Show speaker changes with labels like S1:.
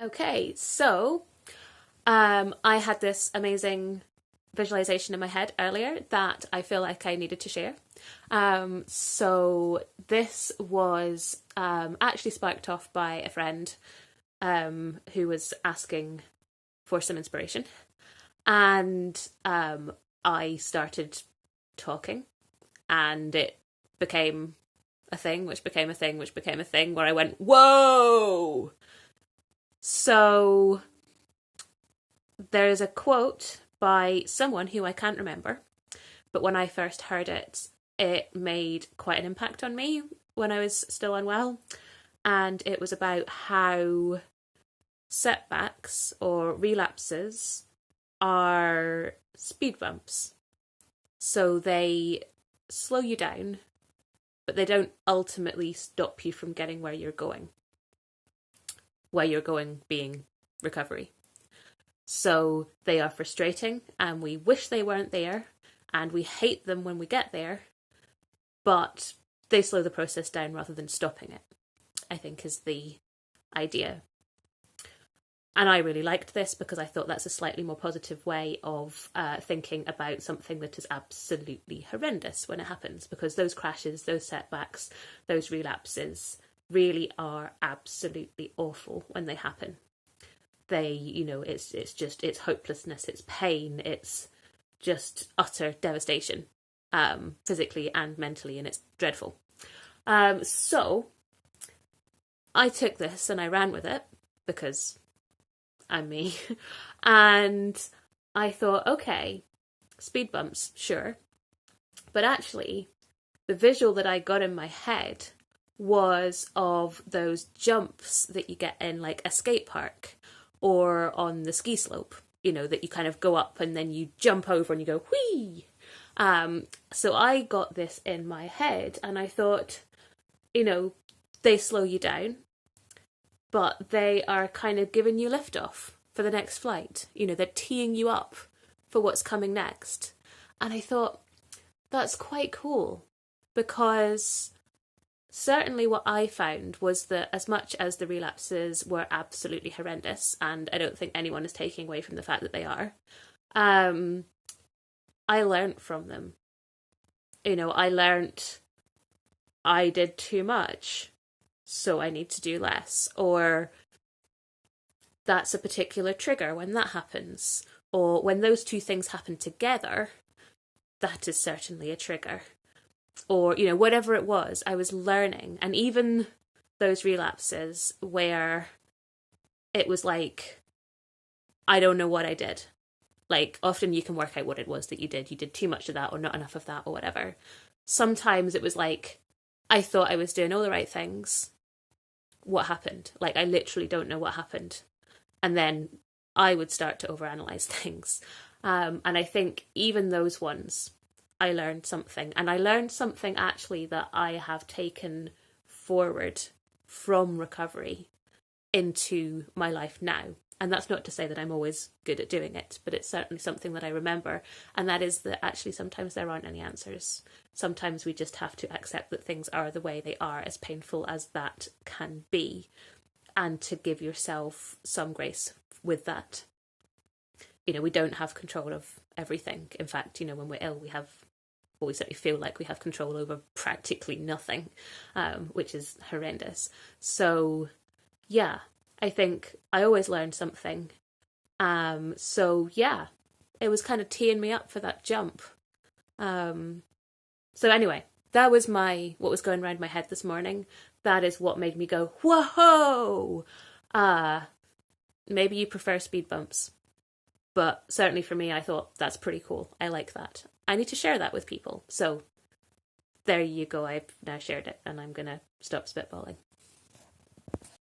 S1: Okay, so I had this amazing visualization in my head earlier that I feel like I needed to share. So this was actually sparked off by a friend who was asking for some inspiration, and I started talking, and it became a thing, which became a thing, which became a thing, where I went, whoa! So there's a quote by someone who I can't remember, but when I first heard it, it made quite an impact on me when I was still unwell. And it was about how setbacks or relapses are speed bumps. So they slow you down, but they don't ultimately stop you from getting where you're going. Where you're going being recovery. So they are frustrating and we wish they weren't there and we hate them when we get there, but they slow the process down rather than stopping it, I think is the idea. And I really liked this because I thought that's a slightly more positive way of thinking about something that is absolutely horrendous when it happens, because those crashes, those setbacks, those relapses really are absolutely awful when they happen. It's hopelessness, it's pain, it's just utter devastation, physically and mentally, and it's dreadful. So I took this and I ran with it because I'm me. And I thought, okay, speed bumps, sure. But actually, the visual that I got in my head was of those jumps that you get in like a skate park or on the ski slope, that you kind of go up and then you jump over and you go, whee! So I got this in my head and I thought, they slow you down, but they are kind of giving you liftoff for the next flight. They're teeing you up for what's coming next. And I thought, that's quite cool, because certainly what I found was that as much as the relapses were absolutely horrendous, and I don't think anyone is taking away from the fact that they are, I learnt from them. I learnt I did too much, so I need to do less. Or that's a particular trigger when that happens. Or when those two things happen together, that is certainly a trigger. Or, whatever it was, I was learning. And even those relapses where it was like, I don't know what I did. Like, often you can work out what it was that you did. You did too much of that or not enough of that or whatever. Sometimes it was like, I thought I was doing all the right things. What happened? Like, I literally don't know what happened. And then I would start to overanalyze things. And I think even those ones, I learned something. And I learned something actually that I have taken forward from recovery into my life now. And that's not to say that I'm always good at doing it, but it's certainly something that I remember. And that is that actually sometimes there aren't any answers. Sometimes we just have to accept that things are the way they are, as painful as that can be, and to give yourself some grace with that. We don't have control of everything. In fact, when we're ill, we certainly feel like we have control over practically nothing, which is horrendous. So, yeah, I think I always learn something. So, yeah, it was kind of teeing me up for that jump. So anyway, that was what was going around my head this morning. That is what made me go, whoa! Maybe you prefer speed bumps. But certainly for me, I thought that's pretty cool. I like that. I need to share that with people. So there you go. I've now shared it and I'm going to stop spitballing.